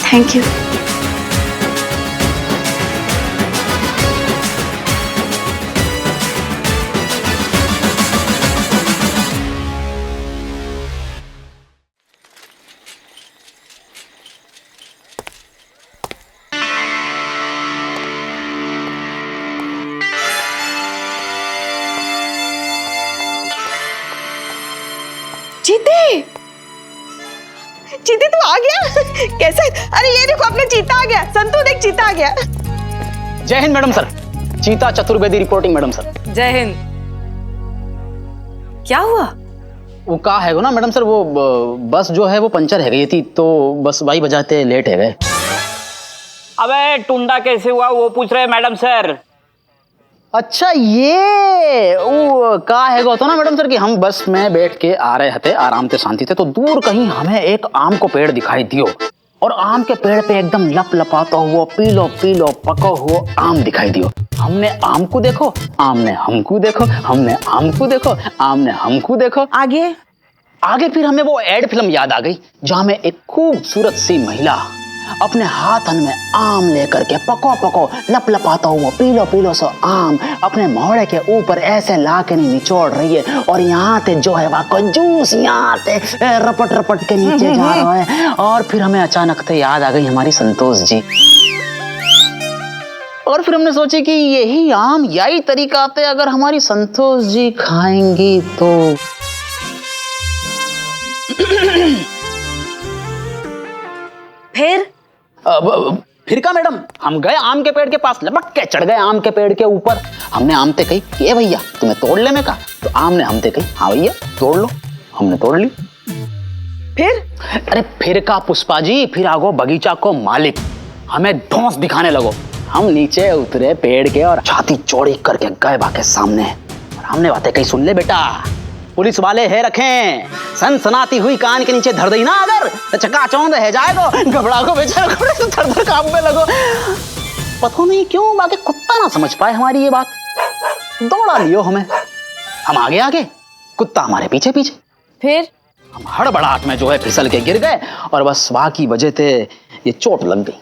[SPEAKER 9] thank you.
[SPEAKER 3] चीते, चीते तू आ गया? कैसे? अरे ये देखो अपना चीता आ गया। संतू देख, चीता आ गया।
[SPEAKER 10] जय हिंद मैडम सर। चीता चतुर्वेदी रिपोर्टिंग मैडम सर।
[SPEAKER 1] जय हिंद। क्या हुआ?
[SPEAKER 10] वो का है ना मैडम सर, वो बस जो है वो पंचर है गई थी, तो बस भाई बजाते लेट है गए।
[SPEAKER 2] अबे टुंडा कैसे हुआ वो पूछ रहे मैडम सर।
[SPEAKER 10] अच्छा, ये वो का है तो ना मैडम सर कि हम बस में बैठ के आ रहे थे, आराम से शांति थे, तो दूर कहीं हमें एक आम को पेड़ दिखाई दियो, और आम के पेड़ पे एकदम लप लपाता हुआ पीलो पीलो पका हुआ आम दिखाई दियो। हमने आम को देखो, आम ने हमको देखो, हमने आम को देखो, आम ने हमको देखो।
[SPEAKER 3] आगे
[SPEAKER 10] आगे फिर हमें वो एड फिल्म याद आ गई, जहां में एक खूबसूरत सी महिला अपने हाथन में आम लेकर के पको पको लप लपाता हुआ पीलो पीलो सो आम अपने मोहड़े के ऊपर ऐसे ला के नहीं निचोड़ रही है, और यहाँ ते जो है वह को जूस यहाँ ते रपट रपट के नीचे जा रहा है। और फिर हमें अचानक से याद आ गई हमारी संतोष जी, और फिर हमने सोचे कि यही आम यही तरीका पे अगर हमारी संतोष जी खाएंगी तो फिर का मैडम, हम गए आम के पेड़ के पास, लपक के चढ़ गए आम के पेड़ के ऊपर। हमने आम ते कही कि ए भैया तुम्हें तोड़ ले में का, तो आम ने हमते कही हाँ भैया तोड़ लो। हमने तोड़ ली।
[SPEAKER 3] फिर
[SPEAKER 10] अरे फिर का पुष्पा जी, फिर आगो बगीचा को मालिक हमें धौंस दिखाने लगो। हम नीचे उतरे पेड़ के और छाती चौड़ी करके गए बाके सामने, और हमने बातें कही सुन ले बेटा, पुलिस वाले है रखें, सनसनाती हुई कान के नीचे धर दी ना अगर तो चकाचौंध है जाएगो, घबरा को बेचारा थर थर कांपने लगो। पता नहीं क्यों बाकी कुत्ता ना समझ पाए हमारी ये बात, दौड़ा लियो हमें। हम आगे आगे, कुत्ता हमारे पीछे पीछे।
[SPEAKER 9] फिर
[SPEAKER 10] हम हड़बड़ाहट में जो है फिसल के गिर गए, और बस वाकी वजह से ये चोट लग गई।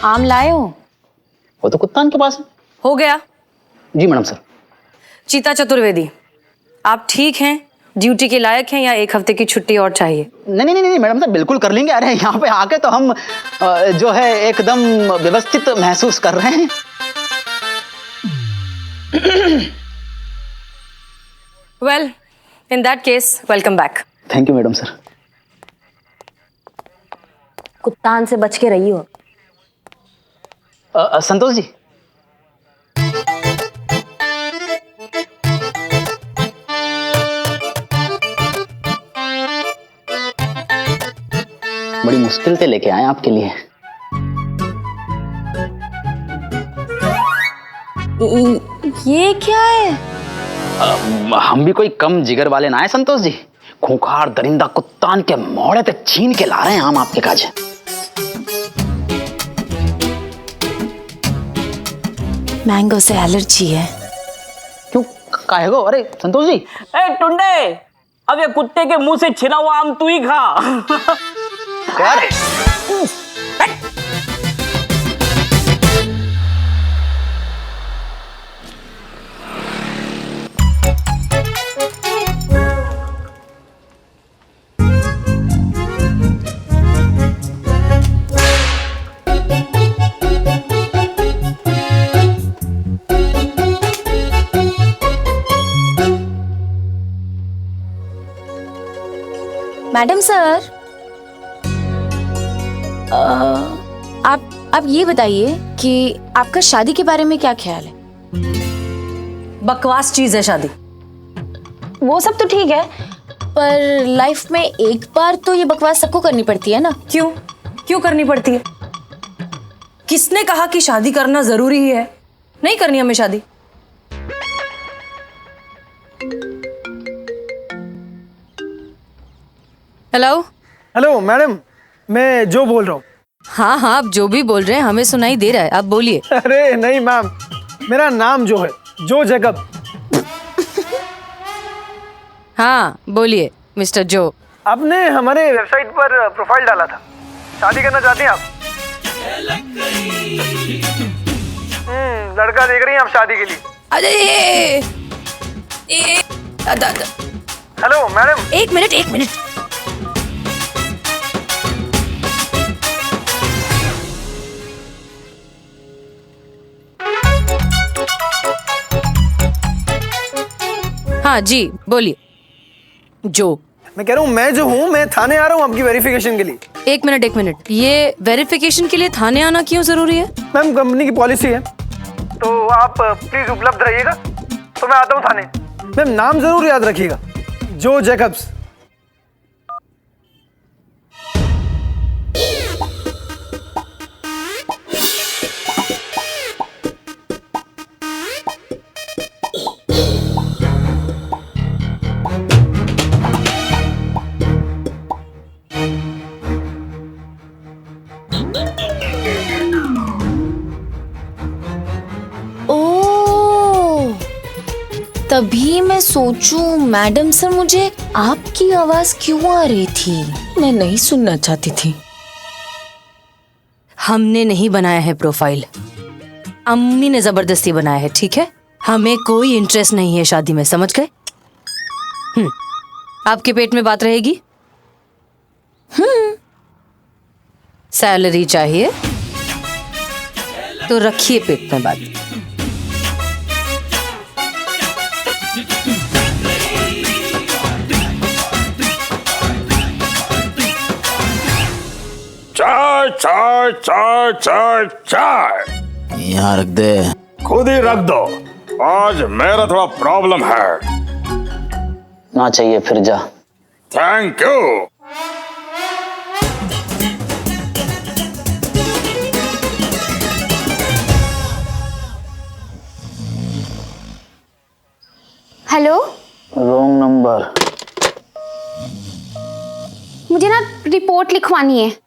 [SPEAKER 9] आम लाए हो?
[SPEAKER 10] वो तो कुत्ता के पास है।
[SPEAKER 1] हो गया।
[SPEAKER 10] जी मैडम सर।
[SPEAKER 1] चीता चतुर्वेदी, आप ठीक हैं, ड्यूटी के लायक हैं, या 1 हफ्ते की छुट्टी और चाहिए?
[SPEAKER 10] नहीं मैडम सर, बिल्कुल कर लेंगे। अरे यहाँ पे आके तो हम जो है एकदम व्यवस्थित महसूस कर रहे हैं।
[SPEAKER 1] Well in that case welcome back.
[SPEAKER 10] Thank you madam sir.
[SPEAKER 5] कुत्तान से बच के रहियो।
[SPEAKER 10] संतोष जी, बड़ी मुश्किल से लेके आए आपके लिए।
[SPEAKER 9] ये क्या है?
[SPEAKER 10] हम भी कोई कम जिगर वाले ना है संतोष जी, खूंखार दरिंदा कुत्तान के मोड़े पे छीन के ला रहे हैं हम आपके काज।
[SPEAKER 9] मैंगो से एलर्जी है।
[SPEAKER 10] क्यों काहे गो? अरे संतोष जी।
[SPEAKER 2] ए टुंडे, अब ये कुत्ते के मुंह से छिना हुआ आम तू ही खा।
[SPEAKER 10] अरे
[SPEAKER 9] मैडम सर, आप ये बताइए कि आपका शादी के बारे में क्या ख्याल है?
[SPEAKER 1] बकवास चीज है शादी।
[SPEAKER 9] वो सब तो ठीक है, पर लाइफ में एक बार तो ये बकवास सबको करनी पड़ती है ना।
[SPEAKER 1] क्यों करनी पड़ती है? किसने कहा कि शादी करना जरूरी ही है? नहीं करनी हमें शादी।
[SPEAKER 11] हेलो मैडम, मैं जो बोल रहा हूँ।
[SPEAKER 1] हाँ आप जो भी बोल रहे हैं हमें सुनाई दे रहा है, आप बोलिए।
[SPEAKER 11] अरे नहीं मैम, मेरा नाम जो है जो जैकब।
[SPEAKER 1] हाँ बोलिए मिस्टर जो।
[SPEAKER 11] आपने हमारे वेबसाइट पर प्रोफाइल डाला था, शादी करना चाहती हैं आप? लड़का देख रही हैं आप शादी के लिए?
[SPEAKER 1] अरे
[SPEAKER 11] हेलो मैडम,
[SPEAKER 1] एक मिनट। हाँ जी बोलिए। जो
[SPEAKER 11] मैं कह रहा हूँ, मैं जो हूँ, मैं थाने आ रहा हूँ आपकी वेरिफिकेशन के लिए।
[SPEAKER 1] एक मिनट, ये वेरिफिकेशन के लिए थाने आना क्यों जरूरी है?
[SPEAKER 11] मैम कंपनी की पॉलिसी है, तो आप प्लीज उपलब्ध रहिएगा। तो मैं आता हूँ थाने। मैम नाम जरूर याद रखिएगा, जो जैकब्स।
[SPEAKER 9] तभी मैं सोचूं मैडम सर मुझे आपकी आवाज क्यों आ रही थी। मैं नहीं सुनना चाहती थी।
[SPEAKER 1] हमने नहीं बनाया है प्रोफाइल, अम्मी ने जबरदस्ती बनाया है, ठीक है? हमें कोई इंटरेस्ट नहीं है शादी में, समझ गए? आपके पेट में बात रहेगी? सैलरी चाहिए तो रखिए पेट में बात।
[SPEAKER 12] चाय चाय चाय चाय चाय
[SPEAKER 10] यहाँ रख दे।
[SPEAKER 12] खुद ही रख दो, आज मेरा थोड़ा प्रॉब्लम है।
[SPEAKER 10] ना चाहिए फिर जा।
[SPEAKER 12] Thank you.
[SPEAKER 13] Hello,
[SPEAKER 10] wrong number.
[SPEAKER 13] मुझे ना रिपोर्ट लिखवानी है।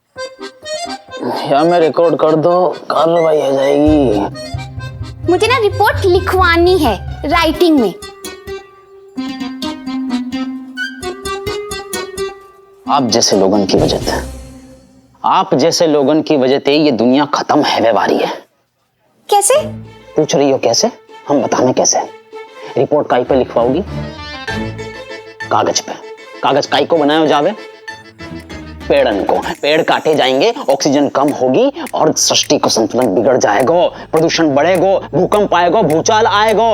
[SPEAKER 10] या मैं रिकॉर्ड कर दो, कार्रवाई हो जाएगी।
[SPEAKER 13] मुझे ना रिपोर्ट लिखवानी है राइटिंग में।
[SPEAKER 10] आप जैसे लोगन की वजह से, आप जैसे लोगन की वजह से ये दुनिया खत्म है व्यवहारी है।
[SPEAKER 13] कैसे?
[SPEAKER 10] पूछ रही हो कैसे? हम बताने कैसे। रिपोर्ट काई पे लिखवाओगी? कागज पे। कागज काई को बनाया जावे? पेड़न को। पेड़ काटे जाएंगे, ऑक्सीजन कम होगी और सृष्टि को संतुलन बिगड़ जाएगा, प्रदूषण बढ़ेगा, भूकंप आएगा, भूचाल आएगा।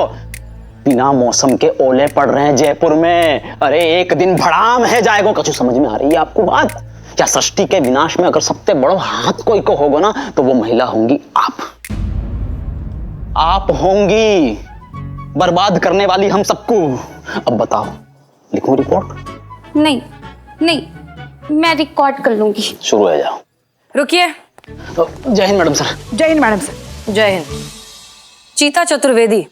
[SPEAKER 10] बिना मौसम के ओले पड़ रहे हैं जयपुर में। अरे एक दिन भड़ाम है जाएगा। कछु समझ में आ रही है आपको बात? क्या सृष्टि के विनाश में अगर सबसे बड़ा हाथ कोई को होगा ना तो वो महिला होंगी आप। आप होंगी बर्बाद करने वाली हम सबको। अब बताओ, लिखूं रिपोर्ट?
[SPEAKER 13] नहीं नहीं, मैं रिकॉर्ड कर लूंगी।
[SPEAKER 10] शुरू हो जाओ।
[SPEAKER 1] रुकिए।
[SPEAKER 10] जय हिंद मैडम सर।
[SPEAKER 3] जय हिंद मैडम सर।
[SPEAKER 1] जय हिंद। चीता चतुर्वेदी,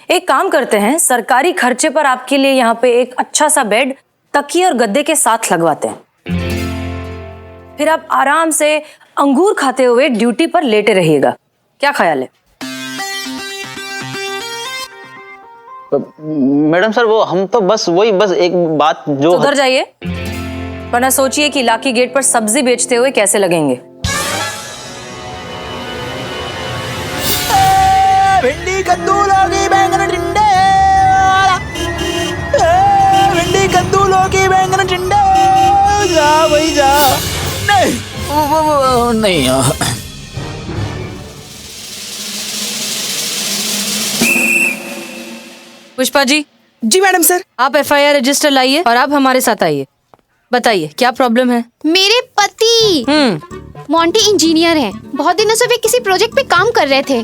[SPEAKER 1] एक काम करते हैं, सरकारी खर्चे पर आपके लिए यहाँ पे एक अच्छा सा बेड तकिए और गद्दे के साथ लगवाते हैं। फिर आप आराम से अंगूर खाते हुए ड्यूटी पर लेटे रहिएगा। क्या ख्याल है?
[SPEAKER 10] मैडम सर वो हम तो बस एक बात जो
[SPEAKER 1] तो उधर जाइए, वरना सोचिए कि लाकी गेट पर सब्जी बेचते हुए कैसे लगेंगे।
[SPEAKER 11] भिंडी कद्दू लौकी बैंगन टिंडे, भिंडी कद्दू लौकी बैंगन टिंडे, जा भाई जा। नहीं
[SPEAKER 10] वो नहीं।
[SPEAKER 1] पुष्पा जी।
[SPEAKER 3] जी मैडम सर।
[SPEAKER 1] आप एफआईआर रजिस्टर लाइए और आप हमारे साथ आइए। बताइए क्या प्रॉब्लम है?
[SPEAKER 13] मेरे पति मोंटी इंजीनियर हैं। बहुत दिनों से वे किसी प्रोजेक्ट पे काम कर रहे थे।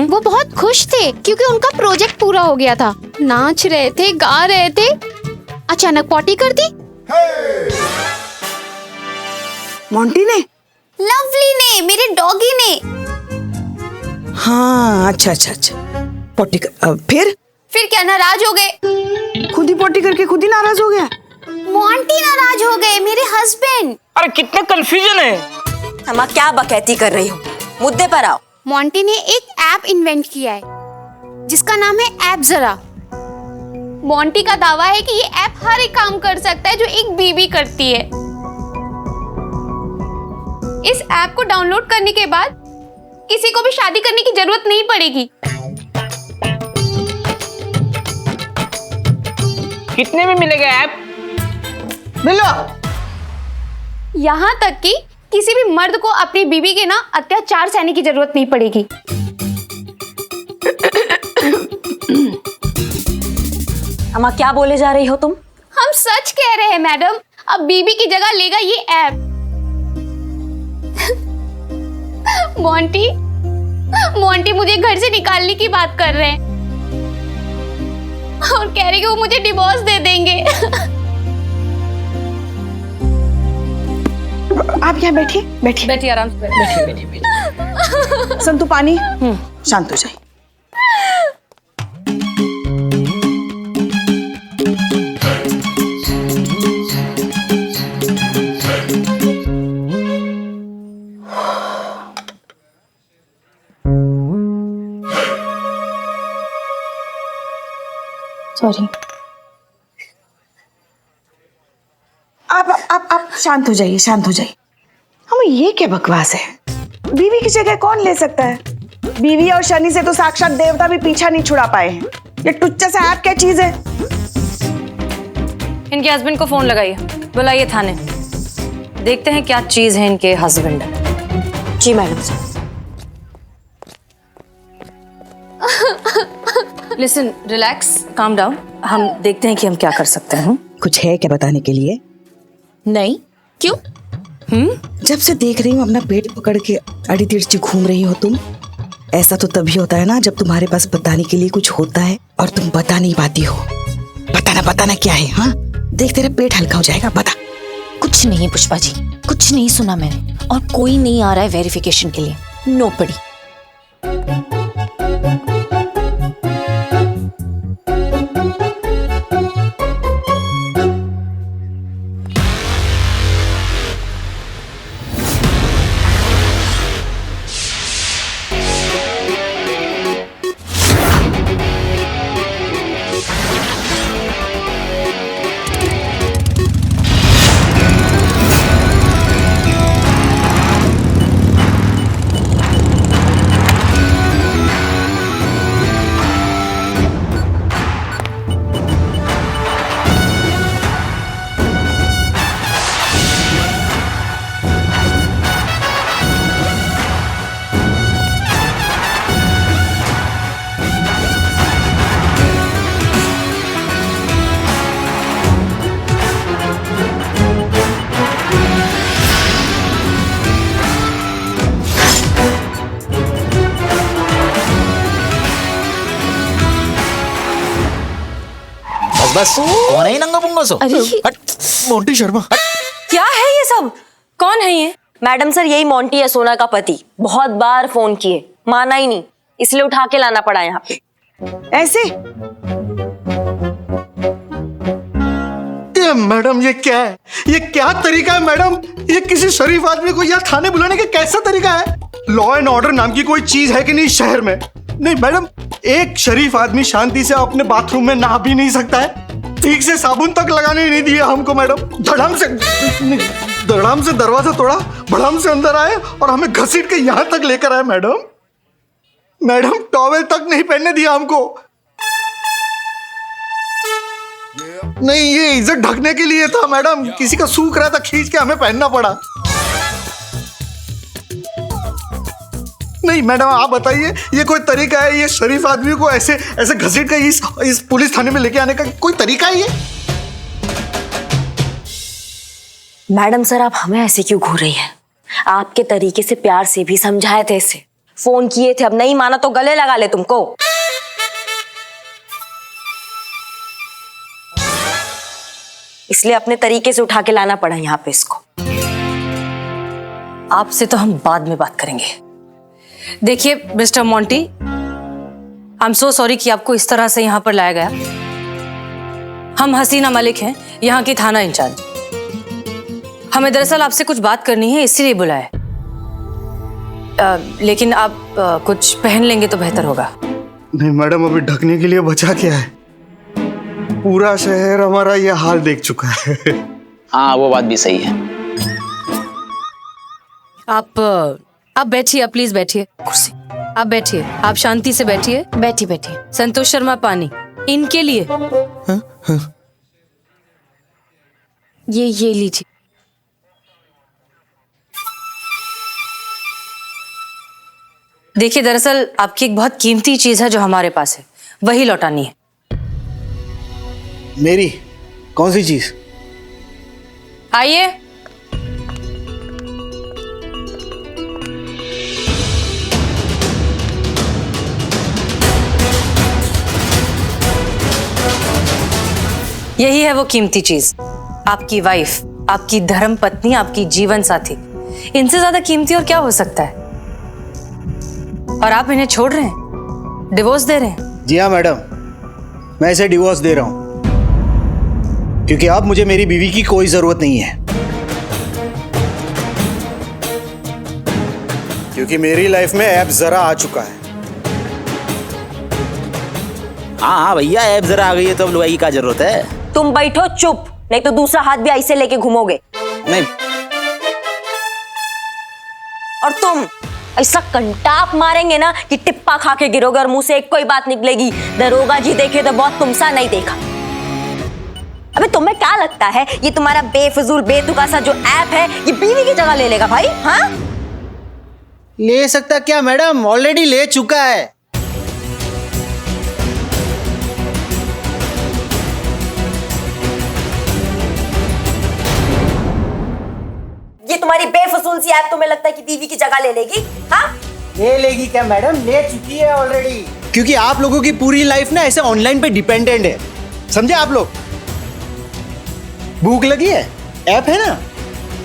[SPEAKER 13] वो बहुत खुश थे क्योंकि उनका प्रोजेक्ट पूरा हो गया था। नाच रहे थे, गा रहे थे, अचानक पॉटी कर दी।
[SPEAKER 3] मोंटी ने?
[SPEAKER 13] लवली ने, मेरे डॉगी ने।
[SPEAKER 3] हाँ अच्छा अच्छा अच्छा। पॉटी कर,
[SPEAKER 13] फिर क्या नाराज हो गए?
[SPEAKER 3] खुद ही पॉटी करके खुद ही नाराज हो गया?
[SPEAKER 13] मोंटी नाराज हो गए, मेरे हस्बैंड।
[SPEAKER 2] अरे कितना कंफ्यूजन है।
[SPEAKER 5] हम क्या बकैती कर रही हो, मुद्दे पर आओ।
[SPEAKER 13] मोंटी ने एक ऐप इन्वेंट किया है जिसका नाम है ऐप जरा। मोंटी का दावा है कि ये ऐप हर एक काम कर सकता है जो एक बीवी करती है। इस ऐप को डाउनलोड करने के बाद किसी को भी शादी करने की जरूरत नहीं पड़ेगी।
[SPEAKER 2] कितने में मिलेगा ऐप?
[SPEAKER 3] मिलो।
[SPEAKER 13] यहाँ तक कि किसी भी मर्द को अपनी बीवी के ना अत्याचार सहने की जरूरत नहीं पड़ेगी।
[SPEAKER 5] अम्मा क्या बोले जा रही हो तुम?
[SPEAKER 13] हम सच कह रहे हैं मैडम, अब बीबी की जगह लेगा ये ऐप। मोंटी मुझे घर से निकालने की बात कर रहे हैं और कह रहे कि वो मुझे डिवोर्स दे देंगे।
[SPEAKER 3] आप यहाँ बैठिए बैठिए
[SPEAKER 1] बैठिए आराम से बैठिए बैठिए।
[SPEAKER 3] संतु पानी। शांत हो जाए।
[SPEAKER 9] सॉरी।
[SPEAKER 3] आप शांत हो जाइए, शांत हो जाइए। हम ये क्या बकवास है? बीवी की जगह कौन ले सकता है? बीवी और शनि से तो साक्षात देवता भी पीछा नहीं छुड़ा पाए हैं। ये टुच्चा सा ऐप क्या चीज है?
[SPEAKER 1] इनके हस्बैंड को फोन लगाइए, बुलाइए थाने। देखते हैं क्या चीज है इनके हस्बैंड।
[SPEAKER 5] जी madam sir.
[SPEAKER 1] Listen, relax, calm down. हम देखते हैं कि हम क्या कर सकते हैं।
[SPEAKER 3] कुछ है क्या बताने के लिए?
[SPEAKER 9] नहीं, क्यों?
[SPEAKER 3] जब से देख रही हूँ अपना पेट पकड़ के अड़ी तिरछी घूम रही हो तुम। ऐसा तो तभी होता है ना जब तुम्हारे पास बताने के लिए कुछ होता है और तुम बता नहीं पाती हो। बताना क्या है? हाँ, देख तेरा पेट हल्का हो जाएगा। बता।
[SPEAKER 9] कुछ नहीं पुष्पा जी, कुछ नहीं सुना मैंने, और कोई नहीं आ रहा है वेरिफिकेशन के लिए। नोबडी।
[SPEAKER 10] बस कौन है नंगा पुंगा सो?
[SPEAKER 7] मोंटी शर्मा।
[SPEAKER 1] क्या है ये सब? कौन है ये?
[SPEAKER 5] मैडम सर, यही मोंटी है, सोना का पति। बहुत बार फोन किए, माना ही नहीं, इसलिए उठा के लाना पड़ा यहाँ पे।
[SPEAKER 3] ऐसे?
[SPEAKER 7] मैडम ये क्या है? ये क्या तरीका है मैडम? ये किसी शरीफ आदमी को यहाँ थाने बुलाने का कैसा तरीका है? लॉ एंड ऑर्डर नाम की कोई चीज है कि नहीं शहर में? नहीं मैडम, एक शरीफ आदमी शांति से अपने बाथरूम में नहा भी नहीं सकता है? ठीक से साबुन तक लगाने नहीं दिया हमको मैडम। धड़ाम से दरवाजा तोड़ा, भड़ाम से अंदर आए और हमें घसीट के यहाँ तक लेकर आए मैडम टॉवेल तक नहीं पहनने दिया हमको। नहीं, ये इज्जत ढकने के लिए था मैडम। किसी का सूख रहा था, खींच के हमें पहनना पड़ा। नहीं मैडम, आप बताइए, ये कोई तरीका है? ये शरीफ आदमी को ऐसे घसीट कर इस पुलिस थाने में लेके आने का कोई तरीका है ये?
[SPEAKER 5] मैडम सर, आप हमें ऐसे क्यों घूर रही हैं? आपके तरीके से प्यार से भी समझाए थे इसे, फोन किए थे, अब नहीं माना तो गले लगा ले तुमको। इसलिए अपने तरीके से उठा के लाना पड़ा यहाँ पे इसको।
[SPEAKER 1] आपसे तो हम बाद में बात करेंगे। देखिए mister Monty, I am so sorry कि आपको इस तरह से यहाँ पर लाया गया। हम हसीना मलिक हैं, यहाँ की थाना इंचार्ज। हमें दरअसल आपसे कुछ बात करनी है, इसीलिए बुलाया। लेकिन आप कुछ पहन लेंगे तो बेहतर होगा।
[SPEAKER 7] नहीं मैडम, अभी ढकने के लिए बचा क्या है? पूरा शहर हमारा ये हाल देख चुका है।
[SPEAKER 10] हाँ, वो बात भी सही है।
[SPEAKER 1] आप बैठिए, आप प्लीज बैठिए। कुर्सी आप बैठिए, आप शांति से बैठिए। बैठिए। संतोष शर्मा, पानी इनके लिए। ये लीजिए। देखिए, दरअसल आपकी एक बहुत कीमती चीज है जो हमारे पास है, वही लौटानी है।
[SPEAKER 7] मेरी कौन सी चीज?
[SPEAKER 1] आइए। यही है वो कीमती चीज, आपकी वाइफ, आपकी धर्म पत्नी, आपकी जीवन साथी। इनसे ज्यादा कीमती और क्या हो सकता है? और आप इन्हें छोड़ रहे हैं, डिवोर्स दे रहे हैं?
[SPEAKER 7] जी हाँ मैडम, मैं इसे डिवोर्स दे रहा हूं क्योंकि अब मुझे मेरी बीवी की कोई जरूरत नहीं है। क्योंकि मेरी लाइफ में ऐप जरा आ चुका है।
[SPEAKER 10] हाँ भैया, ऐप जरा आ गई है तो अब लुगाई की क्या जरूरत है।
[SPEAKER 5] तुम बैठो चुप, नहीं तो दूसरा हाथ भी ऐसे लेके घूमोगे।
[SPEAKER 10] नहीं,
[SPEAKER 5] और तुम ऐसा कंटाप मारेंगे ना कि टिप्पा खा के गिरोगे और मुंह से एक कोई बात निकलेगी, दरोगा जी देखे तो बहुत तुमसा नहीं देखा। अबे तुम्हें क्या लगता है ये तुम्हारा बेफजूल बेतुका सा जो ऐप है ये बीवी की जगह ले लेगा भाई? हाँ,
[SPEAKER 6] ले सकता क्या मैडम, ऑलरेडी ले चुका है।
[SPEAKER 5] ये तुम्हारी बेफजूल सी ऐप तुम्हें लगता है कि बीवी की जगह ले लेगी? हाँ,
[SPEAKER 6] ले लेगी क्या मैडम, ले चुकी है ऑलरेडी। क्योंकि आप लोगों की पूरी लाइफ ना ऐसे ऑनलाइन पे डिपेंडेंट है, समझे आप लोग। भूख लगी है, ऐप है ना।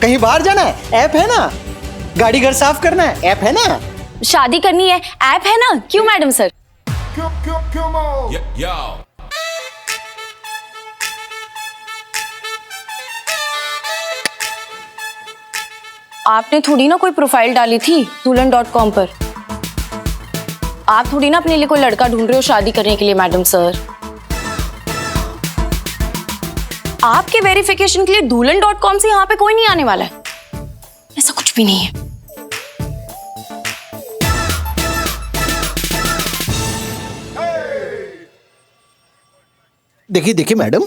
[SPEAKER 6] कहीं बाहर जाना है, ऐप है ना। गाड़ी घर साफ करना है, ऐप है ना।
[SPEAKER 9] शादी करनी है, ऐप है ना। क्यों मैडम सर? आपने थोड़ी ना कोई प्रोफाइल डाली थी dulan.com पर। आप थोड़ी ना अपने लिए कोई लड़का ढूंढ रहे हो शादी करने के लिए मैडम सर। आपके वेरिफिकेशन के लिए dulan.com से यहाँ पे कोई नहीं आने वाला है, ऐसा कुछ भी नहीं है।
[SPEAKER 7] देखिए देखिए मैडम,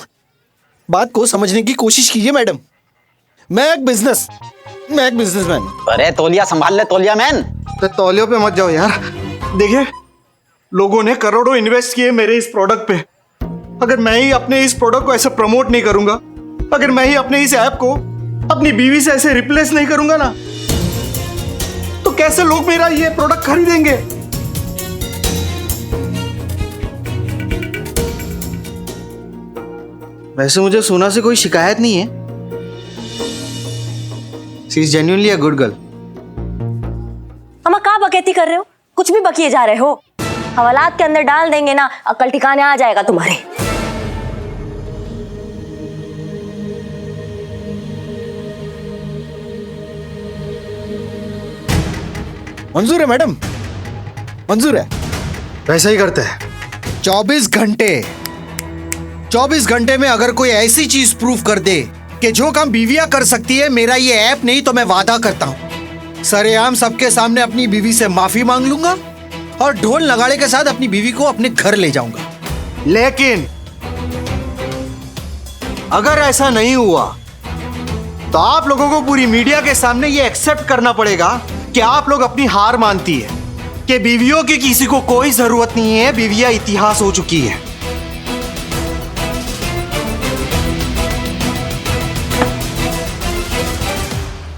[SPEAKER 7] बात को समझने की कोशिश कीजिए मैडम। मैं एक बिजनेसमैन।
[SPEAKER 10] अरे तौलिया संभाल ले, तौलिया मैन।
[SPEAKER 7] तो तौलियों पे मत जाओ यार। देखिए, लोगों ने करोड़ों इन्वेस्ट किए मेरे इस प्रोडक्ट पे। अगर मैं ही अपने इस प्रोडक्ट को ऐसे प्रमोट नहीं करूंगा, अगर मैं ही अपने इस ऐप को अपनी बीवी से ऐसे रिप्लेस नहीं करूंगा ना, तो कैसे लोग मेरा ये प्रोडक्ट खरीदेंगे? वैसे मुझे सोना से कोई शिकायत नहीं है। She is genuinely a good girl.
[SPEAKER 5] अम्मा कहाँ बकैती कर रहे हो? कुछ भी बकिए जा रहे हो। हवालात के अंदर डाल देंगे ना, अकल ठिकाने आ जाएगा तुम्हारे।
[SPEAKER 7] मंजूर है मैडम, मंजूर है। वैसा ही करते हैं। 24 घंटे में अगर कोई ऐसी चीज प्रूफ कर दे कि जो काम बीवियां कर सकती है, मेरा ये ऐप नहीं, तो मैं वादा करता हूं सरेआम सबके सामने अपनी बीवी से माफी मांग लूंगा और ढोल नगाड़े के साथ अपनी बीवी को अपने घर ले जाऊंगा। लेकिन अगर ऐसा नहीं हुआ तो आप लोगों को पूरी मीडिया के सामने ये एक्सेप्ट करना पड़ेगा कि आप लोग अपनी हार मानती है, कि बीवियों की किसी को कोई जरूरत नहीं है, बीवियां इतिहास हो चुकी है।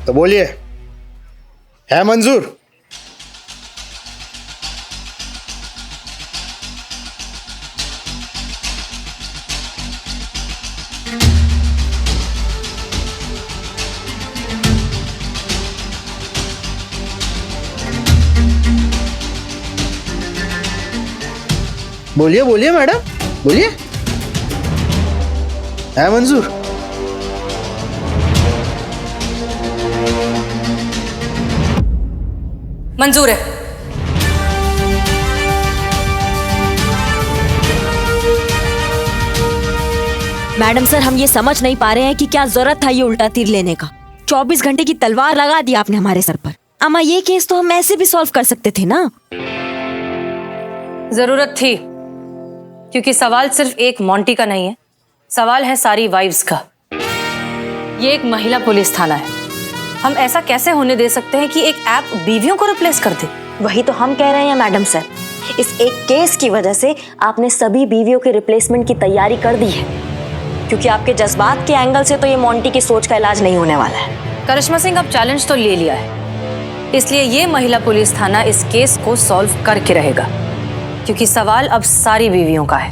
[SPEAKER 7] तो बोलिए, है मंजूर? बोलिए बोलिए मैडम, बोलिए, है मंजूर?
[SPEAKER 1] मंजूर है।
[SPEAKER 5] मैडम सर, हम ये समझ नहीं पा रहे हैं कि क्या जरूरत था ये उल्टा तीर लेने का। 24 घंटे की तलवार लगा दी आपने हमारे सर पर। अम्मा ये केस तो हम ऐसे भी सॉल्व कर सकते थे ना।
[SPEAKER 1] जरूरत थी, क्योंकि सवाल सिर्फ एक मोंटी का नहीं है, सवाल है सारी वाइव्स का। ये एक महिला पुलिस थाना है। हम ऐसा कैसे होने दे सकते हैं कि एक ऐप बीवियों को रिप्लेस कर दे?
[SPEAKER 5] वही तो हम कह रहे हैं मैडम सर, इस एक केस की वजह से आपने सभी बीवियों के रिप्लेसमेंट की तैयारी कर दी है, क्योंकि आपके जज्बात के एंगल से तो ये मोंटी की सोच का इलाज नहीं होने वाला है।
[SPEAKER 1] करिश्मा सिंह अब चैलेंज तो ले लिया है, इसलिए ये महिला पुलिस थाना इस केस को सॉल्व करके रहेगा, क्योंकि सवाल अब सारी बीवियों का है।